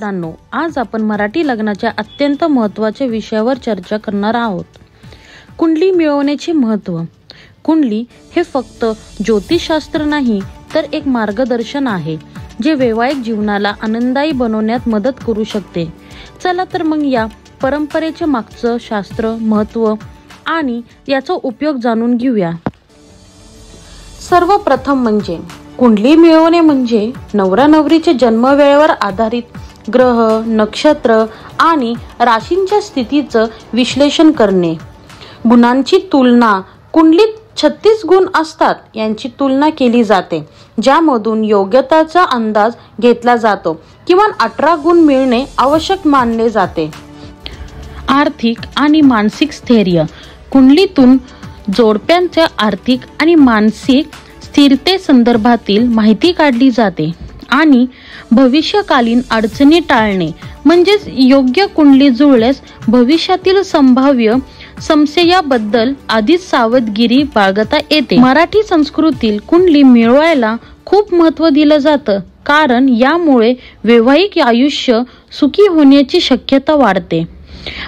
मित्रांनो, आज आपण मराठी लग्नाच्या अत्यंत महत्त्वाच्या विषयावर चर्चा करणार आहोत. कुंडली मिळवण्याचे महत्त्व. कुंडली हे फक्त ज्योतिषशास्त्र नाही तर एक मार्गदर्शन आहे जे वैवाहिक जीवनाला आनंददायी बनवण्यात मदत करू शकते. चला तर मग या परंपरेचे मागचं शास्त्र, महत्त्व आणि याचा उपयोग जाणून घेऊया. सर्वप्रथम म्हणजे कुंडली मिळवणे म्हणजे नवरा नवरीच्या जन्मवेळेवर आधारित ग्रह, नक्षत्र आणि राशींच्या स्थितीचं विश्लेषण करणे. गुणांची तुलना. कुंडलीत 36 गुण असतात, यांची तुलना केली जाते ज्यामधून योग्यताचा अंदाज घेतला जातो. किमान 18 गुण मिळणे आवश्यक मानले जाते. आर्थिक आणि मानसिक स्थैर्य. कुंडलीतून जोडप्यांच्या आर्थिक आणि मानसिक स्थिरतेसंदर्भातील माहिती काढली जाते आणि भविष्यकालीन अडचणी टाळणे म्हणजेच योग्य कुंडली जुळल्यास भविष्यातील संभाव्य समस्याबद्दल आधीच सावधगिरी बाळगता येते. मराठी संस्कृतीत कुंडली मिळवायला खूप महत्त्व दिलं जातं कारण यामुळे वैवाहिक आयुष्य सुखी होण्याची शक्यता वाढते.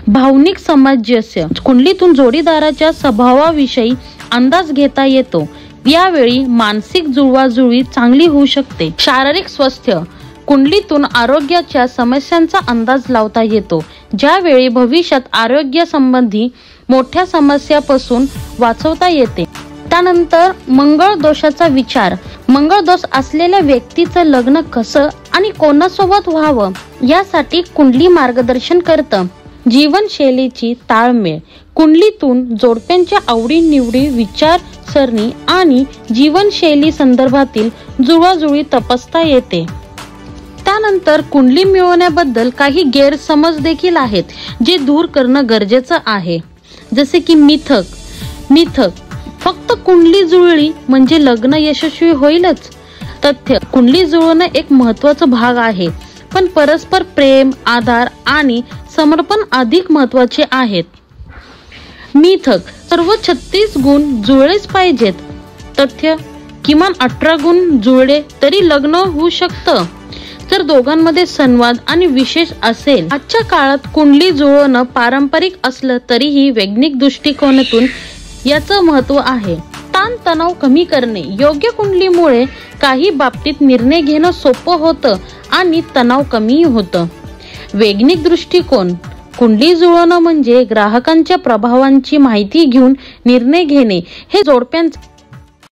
भावनिक सामंजस्य. कुंडलीतून जोडीदाराच्या स्वभावाविषयी अंदाज घेता येतो. यावेळी मानसिक जुळवाजुळवी चांगली होऊ शकते. शारीरिक स्वास्थ्य. कुंडलीतून आरोग्याच्या समस्यांचा अंदाज लावता येतो ज्यावेळी भविष्यात आरोग्यासंबंधी मोठ्या समस्यापासून वाचवता येते. त्यानंतर मंगळ दोषाचा विचार. मंगळ दोष असलेल्या व्यक्तीचं लग्न कसं आणि कोणासोबत व्हावं यासाठी कुंडली मार्गदर्शन करतं. जीवनशैलीची ताळमेळ. कुंडलीतून जोडप्यांच्या आवडीनिवडी, विचारसरणी आणि जीवनशैली संदर्भातील जुळवाजुळवी तपासता येते. त्यानंतर कुंडली मिळवण्याबद्दल काही गैरसमज देखील आहेत जे दूर करणं गरजेचं आहे. जसे की मिथक. फक्त कुंडली जुळली म्हणजे लग्न यशस्वी होईलच. तथ्य. कुंडली जुळवणं एक महत्त्वाचा भाग आहे पण परस्पर प्रेम, आधार आणि समर्पण अधिक महत्त्वाचे आहेत. मिथक. सर्व 36 गुण जुळलेच पाहिजेत. तथ्य. किमान 18 गुण जुळले तरी लग्न होऊ शकतं जर दोघांमध्ये संवाद आणि विशेष असेल. आजच्या काळात कुंडली जुळवणं पारंपरिक असलं तरीही वैज्ञानिक दृष्टिकोनातून याचं महत्त्व आहे. ताणतणाव कमी करणे. योग्य कुंडलीमुळे काही बाबतीत निर्णय घेणं सोपं होतं आणि तणाव कमी होतं. वैज्ञानिक दृष्टिकोन. कुंडली जुळवणं म्हणजे ग्राहकांच्या प्रभावांची माहिती घेऊन निर्णय घेणे. हे जोडप्यांचे